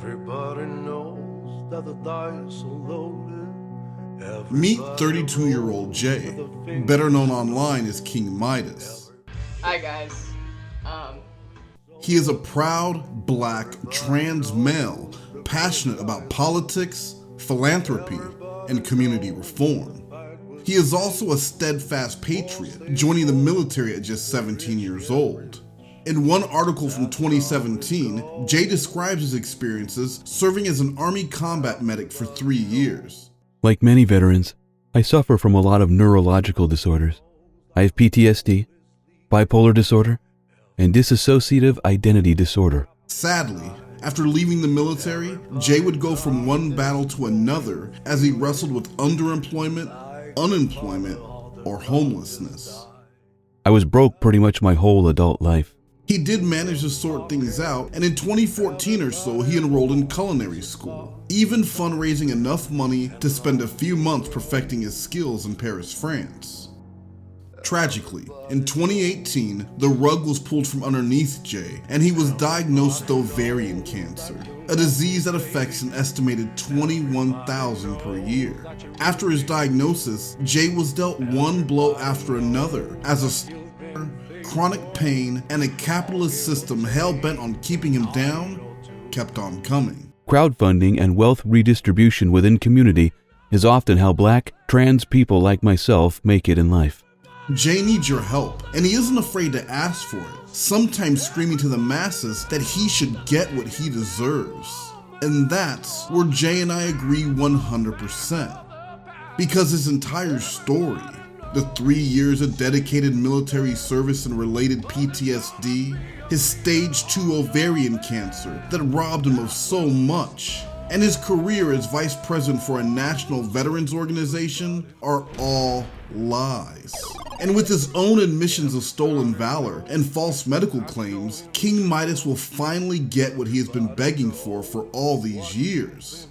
Everybody knows that the dice are loaded. Meet 32-year-old Jae, better known online as King Midas. Hi guys. He is a proud, black, trans male, passionate about politics, philanthropy, and community reform. He is also a steadfast patriot, joining the military at just 17 years old. In one article from 2017, Jae describes his experiences serving as an Army combat medic for 3 years. Like many veterans, I suffer from a lot of neurological disorders. I have PTSD, bipolar disorder, and dissociative identity disorder. Sadly, after leaving the military, Jae would go from one battle to another as he wrestled with underemployment, unemployment, or homelessness. I was broke pretty much my whole adult life. He did manage to sort things out, and in 2014 or so, he enrolled in culinary school, even fundraising enough money to spend a few months perfecting his skills in Paris, France. Tragically, in 2018, the rug was pulled from underneath Jae, and he was diagnosed with ovarian cancer, a disease that affects an estimated 21,000 per year. After his diagnosis, Jae was dealt one blow after another as a chronic pain and a capitalist system hell-bent on keeping him down kept on coming. Crowdfunding and wealth redistribution within community is often how black, trans people like myself make it in life. Jae needs your help, and he isn't afraid to ask for it, sometimes screaming to the masses that he should get what he deserves. And that's where Jae and I agree 100%. Because his entire story, the 3 years of dedicated military service and related PTSD, his stage 2 ovarian cancer that robbed him of so much, and his career as vice president for a national veterans organization are all lies. And with his own admissions of stolen valor and false medical claims, King Midas will finally get what he has been begging for all these years: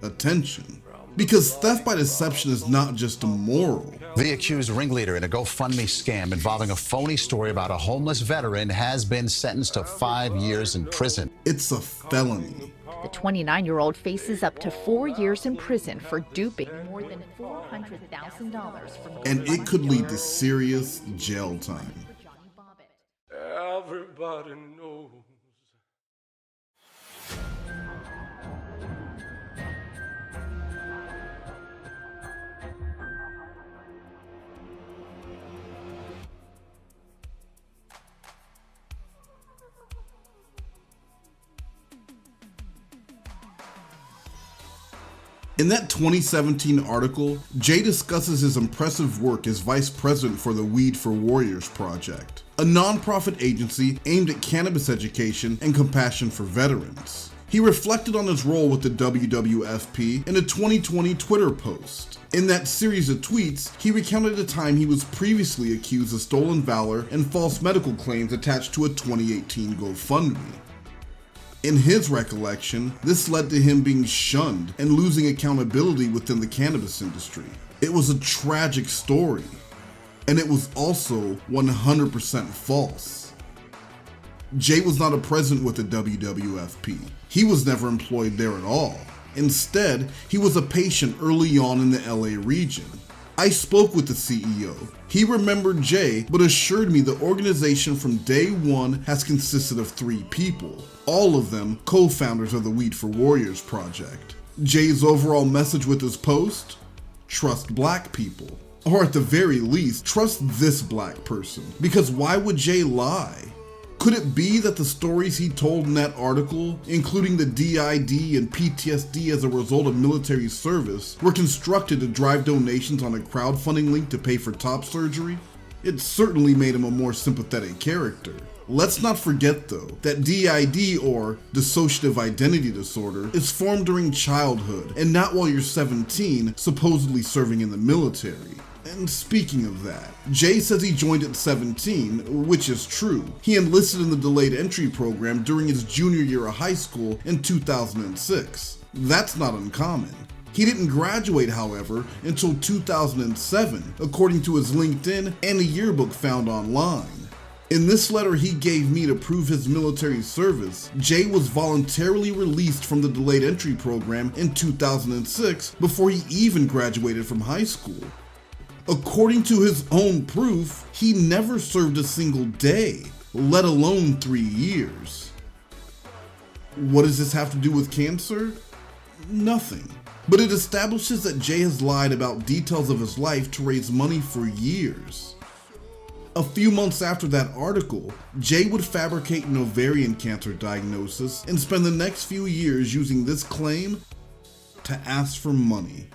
attention. Because theft by deception is not just immoral. The accused ringleader in a GoFundMe scam involving a phony story about a homeless veteran has been sentenced to 5 years in prison. It's a felony. The 29-year-old faces up to 4 years in prison for duping more than $400,000 from... And it could lead to serious jail time. Everybody knows. In that 2017 article, Jae discusses his impressive work as vice president for the Weed for Warriors project, a nonprofit agency aimed at cannabis education and compassion for veterans. He reflected on his role with the WWFP in a 2020 Twitter post. In that series of tweets, he recounted a time he was previously accused of stolen valor and false medical claims attached to a 2018 GoFundMe. In his recollection, this led to him being shunned and losing accountability within the cannabis industry. It was a tragic story, and it was also 100% false. Jae was not a president with the WWFP. He was never employed there at all. Instead, he was a patient early on in the LA region. I spoke with the CEO. He remembered Jae, but assured me the organization from day one has consisted of 3 people, all of them co-founders of the Weed for Warriors project. Jae's overall message with his post? Trust black people. Or at the very least, trust this black person. Because why would Jae lie? Could it be that the stories he told in that article, including the DID and PTSD as a result of military service, were constructed to drive donations on a crowdfunding link to pay for top surgery? It certainly made him a more sympathetic character. Let's not forget though, that DID, or dissociative identity disorder, is formed during childhood and not while you're 17, supposedly serving in the military. And speaking of that, Jae says he joined at 17, which is true. He enlisted in the delayed entry program during his junior year of high school in 2006. That's not uncommon. He didn't graduate, however, until 2007, according to his LinkedIn and a yearbook found online. In this letter he gave me to prove his military service, Jae was voluntarily released from the delayed entry program in 2006 before he even graduated from high school. According to his own proof, he never served a single day, let alone 3 years. What does this have to do with cancer? Nothing. But it establishes that Jae has lied about details of his life to raise money for years. A few months after that article, Jae would fabricate an ovarian cancer diagnosis and spend the next few years using this claim to ask for money.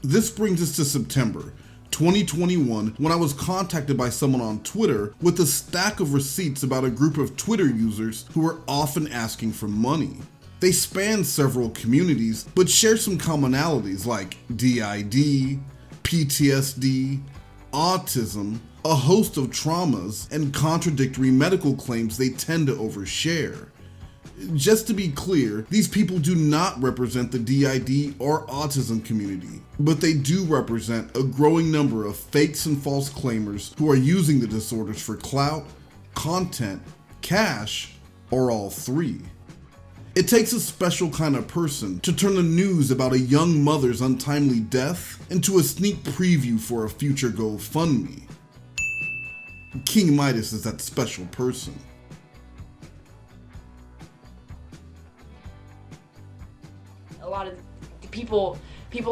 This brings us to September 2021, when I was contacted by someone on Twitter with a stack of receipts about a group of Twitter users who were often asking for money. They span several communities, but share some commonalities like DID, PTSD, autism, a host of traumas, and contradictory medical claims they tend to overshare. Just to be clear, these people do not represent the DID or autism community, but they do represent a growing number of fakes and false claimers who are using the disorders for clout, content, cash, or all three. It takes a special kind of person to turn the news about a young mother's untimely death into a sneak preview for a future GoFundMe. King Midas is that special person. A lot of people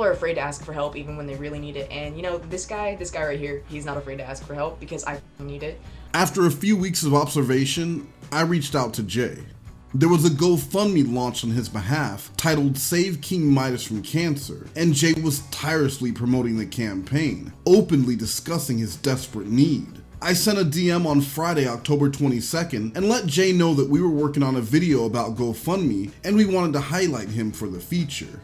are afraid to ask for help even when they really need it, and you know, this guy right here, he's not afraid to ask for help because I need it. After a few weeks of observation, I reached out to Jae. There was a GoFundMe launched on his behalf titled Save King Midas from Cancer, and Jae was tirelessly promoting the campaign, openly discussing his desperate need. I sent a DM on Friday, October 22nd, and let Jae know that we were working on a video about GoFundMe and we wanted to highlight him for the feature.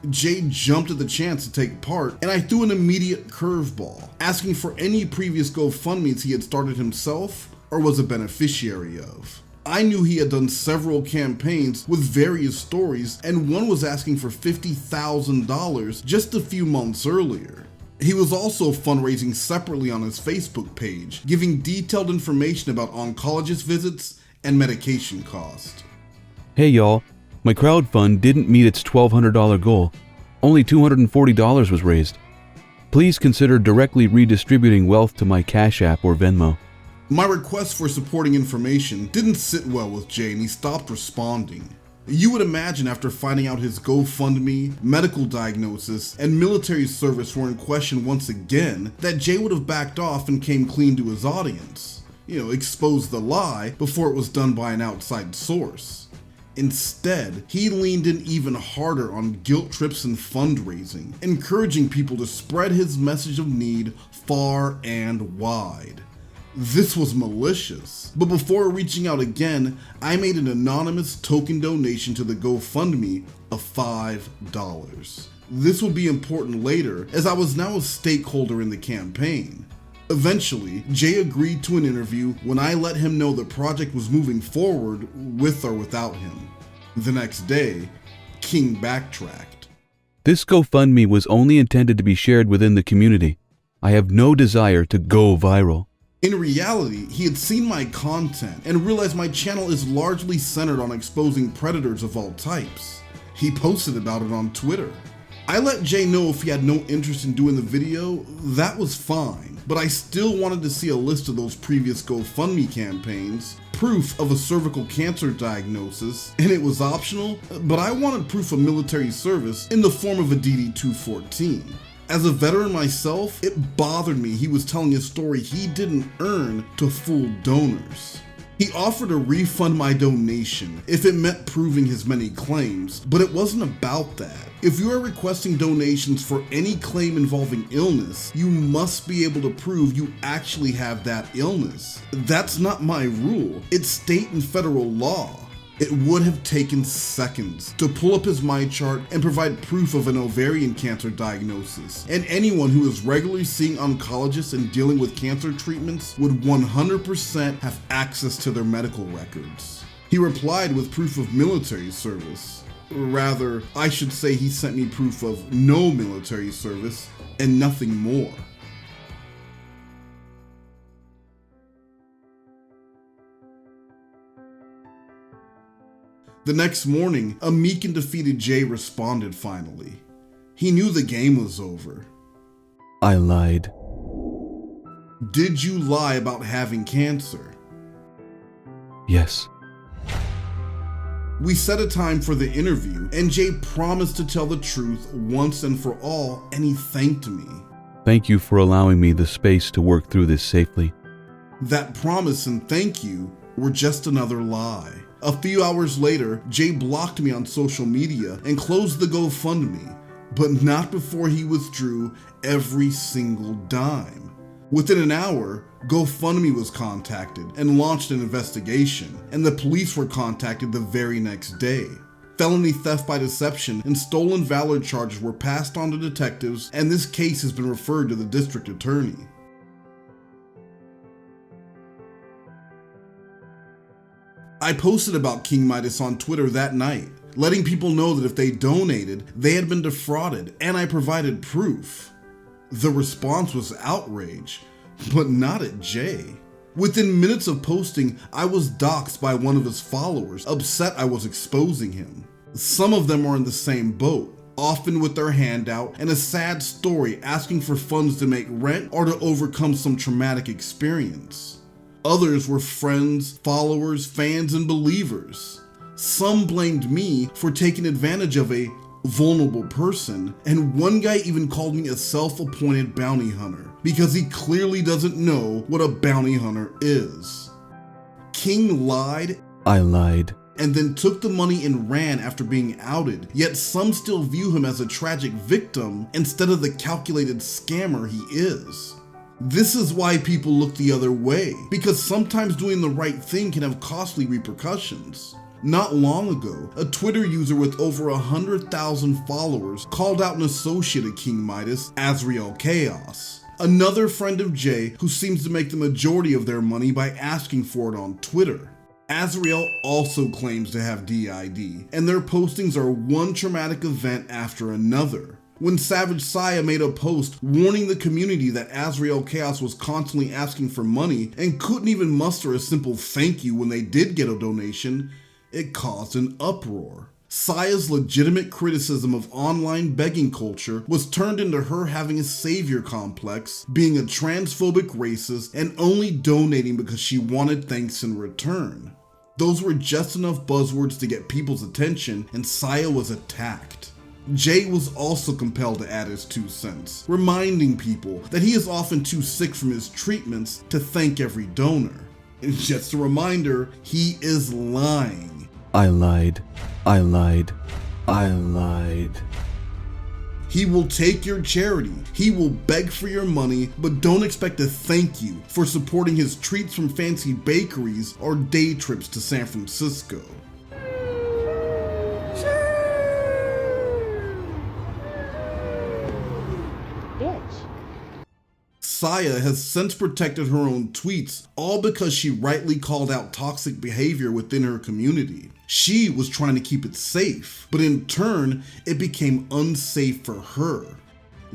Jae jumped at the chance to take part, and I threw an immediate curveball, asking for any previous GoFundMes he had started himself or was a beneficiary of. I knew he had done several campaigns with various stories, and one was asking for $50,000 just a few months earlier. He was also fundraising separately on his Facebook page, giving detailed information about oncologist visits and medication cost. Hey y'all, my crowdfund didn't meet its $1,200 goal. Only $240 was raised. Please consider directly redistributing wealth to my Cash App or Venmo. My request for supporting information didn't sit well with Jae, and he stopped responding. You would imagine after finding out his GoFundMe, medical diagnosis, and military service were in question once again, that Jae would have backed off and came clean to his audience. Exposed the lie before it was done by an outside source. Instead, he leaned in even harder on guilt trips and fundraising, encouraging people to spread his message of need far and wide. This was malicious, but before reaching out again, I made an anonymous token donation to the GoFundMe of $5. This would be important later, as I was now a stakeholder in the campaign. Eventually, Jae agreed to an interview when I let him know the project was moving forward with or without him. The next day, King backtracked. This GoFundMe was only intended to be shared within the community. I have no desire to go viral. In reality, he had seen my content and realized my channel is largely centered on exposing predators of all types. He posted about it on Twitter. I let Jae know if he had no interest in doing the video, that was fine, but I still wanted to see a list of those previous GoFundMe campaigns, proof of a cervical cancer diagnosis, and it was optional, but I wanted proof of military service in the form of a DD-214. As a veteran myself, it bothered me he was telling a story he didn't earn to fool donors. He offered to refund my donation if it meant proving his many claims, but it wasn't about that. If you are requesting donations for any claim involving illness, you must be able to prove you actually have that illness. That's not my rule, it's state and federal law. It would have taken seconds to pull up his My Chart and provide proof of an ovarian cancer diagnosis, and anyone who is regularly seeing oncologists and dealing with cancer treatments would 100% have access to their medical records. He replied with proof of military service. Rather, I should say he sent me proof of no military service and nothing more. The next morning, a meek and defeated Jae responded finally. He knew the game was over. I lied. Did you lie about having cancer? Yes. We set a time for the interview, and Jae promised to tell the truth once and for all, and he thanked me. Thank you for allowing me the space to work through this safely. That promise and thank you were just another lie. A few hours later, Jae blocked me on social media and closed the GoFundMe, but not before he withdrew every single dime. Within an hour, GoFundMe was contacted and launched an investigation, and the police were contacted the very next day. Felony theft by deception and stolen valor charges were passed on to detectives, and this case has been referred to the district attorney. I posted about King Midas on Twitter that night, letting people know that if they donated, they had been defrauded, and I provided proof. The response was outrage, but not at Jae. Within minutes of posting, I was doxxed by one of his followers, upset I was exposing him. Some of them are in the same boat, often with their hand out and a sad story asking for funds to make rent or to overcome some traumatic experience. Others were friends, followers, fans, and believers. Some blamed me for taking advantage of a vulnerable person, and one guy even called me a self-appointed bounty hunter because he clearly doesn't know what a bounty hunter is. King lied. I lied. And then took the money and ran after being outed, yet some still view him as a tragic victim instead of the calculated scammer he is. This is why people look the other way, because sometimes doing the right thing can have costly repercussions. Not long ago, a Twitter user with over 100,000 followers called out an associate of King Midas, Azrael Kaos, another friend of Jae who seems to make the majority of their money by asking for it on Twitter. Azrael also claims to have DID, and their postings are one traumatic event after another. When Savage Saya made a post warning the community that Azrael Kaos was constantly asking for money and couldn't even muster a simple thank you when they did get a donation, it caused an uproar. Saya's legitimate criticism of online begging culture was turned into her having a savior complex, being a transphobic racist, and only donating because she wanted thanks in return. Those were just enough buzzwords to get people's attention, and Saya was attacked. Jae was also compelled to add his 2 cents, reminding people that he is often too sick from his treatments to thank every donor. And just a reminder, he is lying. I lied. I lied. I lied. He will take your charity, he will beg for your money, but don't expect a thank you for supporting his treats from fancy bakeries or day trips to San Francisco. Saya has since protected her own tweets, all because she rightly called out toxic behavior within her community. She was trying to keep it safe, but in turn, it became unsafe for her.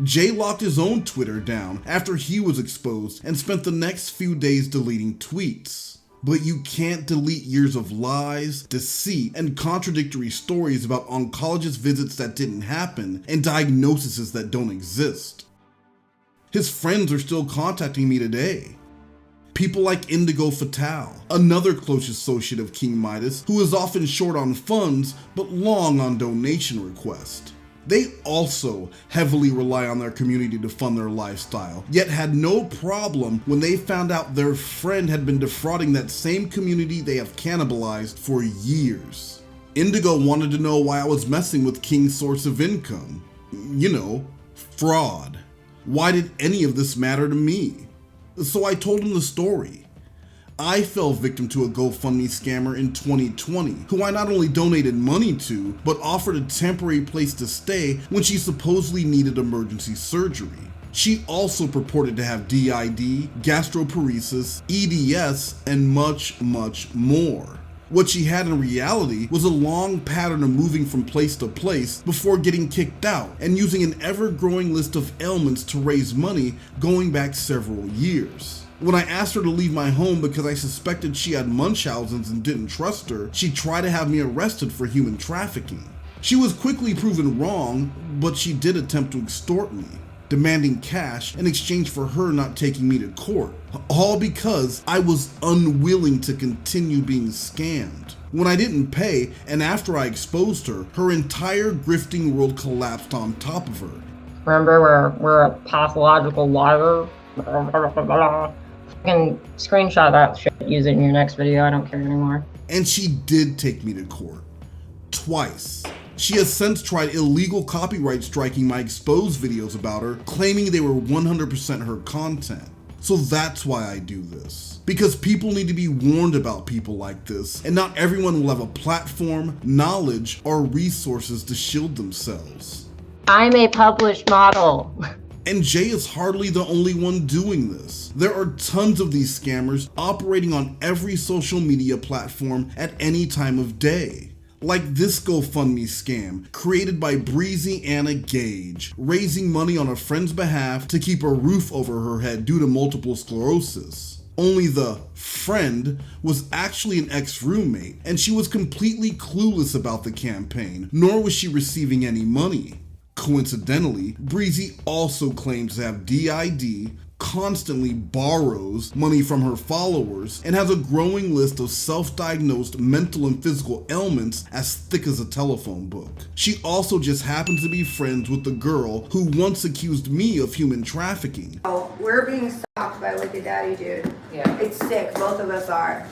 Jae locked his own Twitter down after he was exposed and spent the next few days deleting tweets. But you can't delete years of lies, deceit, and contradictory stories about oncologist visits that didn't happen and diagnoses that don't exist. His friends are still contacting me today. People like Indigo Fatale, another close associate of King Midas, who is often short on funds but long on donation requests. They also heavily rely on their community to fund their lifestyle, yet had no problem when they found out their friend had been defrauding that same community they have cannibalized for years. Indigo wanted to know why I was messing with King's source of income. You know, fraud. Why did any of this matter to me? So I told him the story. I fell victim to a GoFundMe scammer in 2020, who I not only donated money to, but offered a temporary place to stay when she supposedly needed emergency surgery. She also purported to have DID, gastroparesis, EDS, and much, much more. What she had in reality was a long pattern of moving from place to place before getting kicked out and using an ever-growing list of ailments to raise money going back several years. When I asked her to leave my home because I suspected she had Munchausen's and didn't trust her, she tried to have me arrested for human trafficking. She was quickly proven wrong, but she did attempt to extort me, demanding cash in exchange for her not taking me to court, all because I was unwilling to continue being scammed. When I didn't pay, and after I exposed her, her entire grifting world collapsed on top of her. Remember, we're a pathological liar. Fucking screenshot that shit, use it in your next video, I don't care anymore. And she did take me to court. Twice. She has since tried illegal copyright striking my exposed videos about her, claiming they were 100% her content. So that's why I do this. Because people need to be warned about people like this, and not everyone will have a platform, knowledge, or resources to shield themselves. I'm a published model. And Jae is hardly the only one doing this. There are tons of these scammers operating on every social media platform at any time of day. Like this GoFundMe scam created by Breezy Anna Gage, raising money on a friend's behalf to keep a roof over her head due to multiple sclerosis. Only the friend was actually an ex-roommate, and she was completely clueless about the campaign, nor was she receiving any money. Coincidentally, Breezy also claims to have DID, constantly borrows money from her followers, and has a growing list of self-diagnosed mental and physical ailments as thick as a telephone book. She also just happens to be friends with the girl who once accused me of human trafficking. Oh, we're being stalked by like a daddy dude. Yeah. It's sick, both of us are.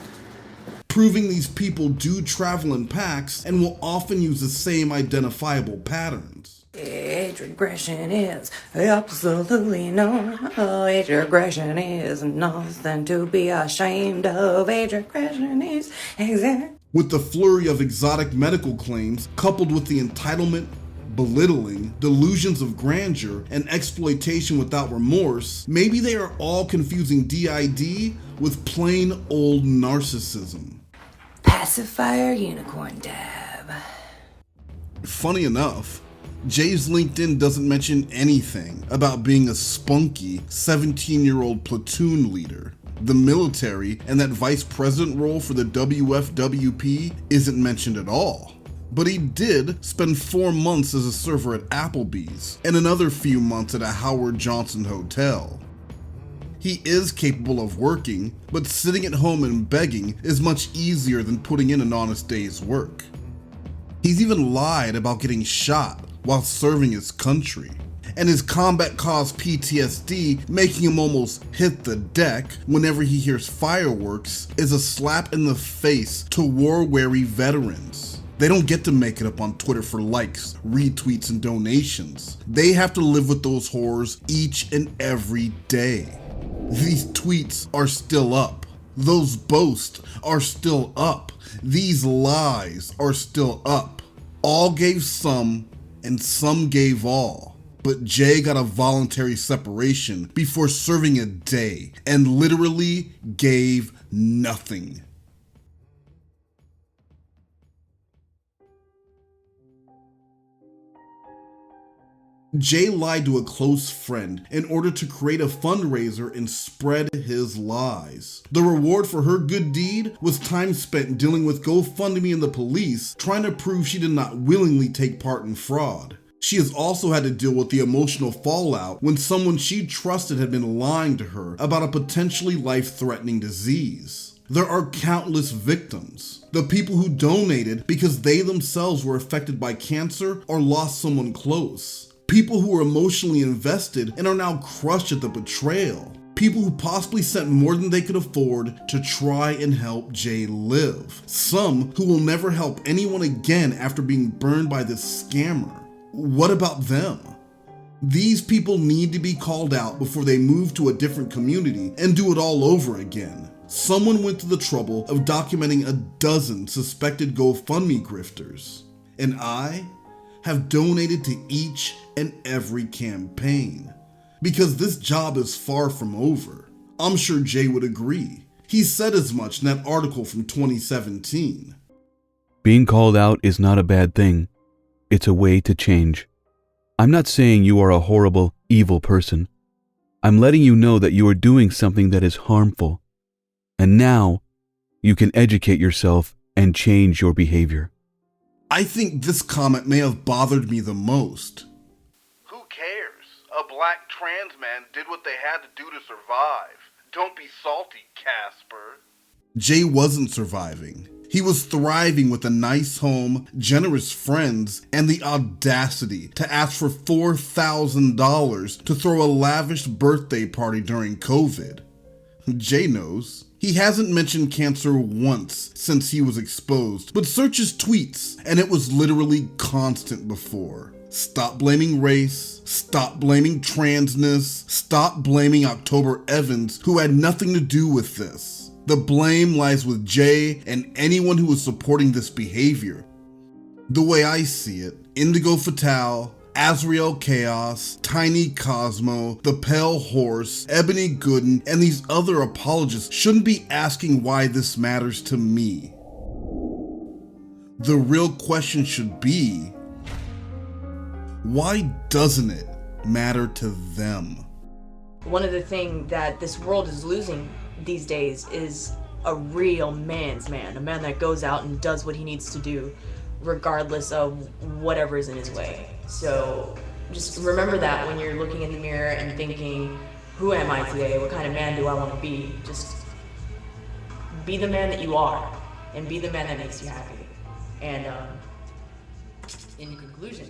Proving these people do travel in packs and will often use the same identifiable patterns. Age regression is absolutely no. Age regression is nothing to be ashamed of. Age regression is exact. With the flurry of exotic medical claims, coupled with the entitlement, belittling, delusions of grandeur, and exploitation without remorse, maybe they are all confusing DID with plain old narcissism. Pacifier unicorn dab. Funny enough, Jae's LinkedIn doesn't mention anything about being a spunky 17-year-old platoon leader. The military and that vice president role for the WFWP isn't mentioned at all. But he did spend 4 months as a server at Applebee's and another few months at a Howard Johnson hotel. He is capable of working, but sitting at home and begging is much easier than putting in an honest day's work. He's even lied about getting shot while serving his country, and his combat caused PTSD, making him almost hit the deck whenever he hears fireworks, is a slap in the face to war-weary veterans. They don't get to make it up on Twitter for likes, retweets, and donations. They have to live with those horrors each and every day. These tweets are still up. Those boasts are still up. These lies are still up. All gave some, and some gave all. But Jae got a voluntary separation before serving a day, and literally gave nothing. Jae lied to a close friend in order to create a fundraiser and spread his lies. The reward for her good deed was time spent dealing with GoFundMe and the police, trying to prove she did not willingly take part in fraud. She has also had to deal with the emotional fallout when someone she trusted had been lying to her about a potentially life-threatening disease. There are countless victims. The people who donated because they themselves were affected by cancer or lost someone close. People who were emotionally invested and are now crushed at the betrayal. People who possibly sent more than they could afford to try and help Jae live. Some who will never help anyone again after being burned by this scammer. What about them? These people need to be called out before they move to a different community and do it all over again. Someone went to the trouble of documenting a dozen suspected GoFundMe grifters, and I have donated to each and every campaign. Because this job is far from over. I'm sure Jae would agree. He said as much in that article from 2017. Being called out is not a bad thing. It's a way to change. I'm not saying you are a horrible, evil person. I'm letting you know that you are doing something that is harmful. And now, you can educate yourself and change your behavior. I think this comment may have bothered me the most. Who cares? A black trans man did what they had to do to survive. Don't be salty, Casper. Jae wasn't surviving. He was thriving with a nice home, generous friends, and the audacity to ask for $4,000 to throw a lavish birthday party during COVID. Jae knows. He hasn't mentioned cancer once since he was exposed, but search his tweets, and it was literally constant before. Stop blaming race, stop blaming transness, stop blaming October Evans, who had nothing to do with this. The blame lies with Jae and anyone who is supporting this behavior. The way I see it, Indigo Fatale, Azrael Kaos, Tiny Cosmo, The Pale Horse, Ebony Gooden, and these other apologists shouldn't be asking why this matters to me. The real question should be, why doesn't it matter to them? One of the things that this world is losing these days is a real man's man, a man that goes out and does what he needs to do, regardless of whatever is in his way. So just remember that when you're looking in the mirror and thinking, who am I today? What kind of man do I want to be? Just be the man that you are, and be the man that makes you happy. And in conclusion,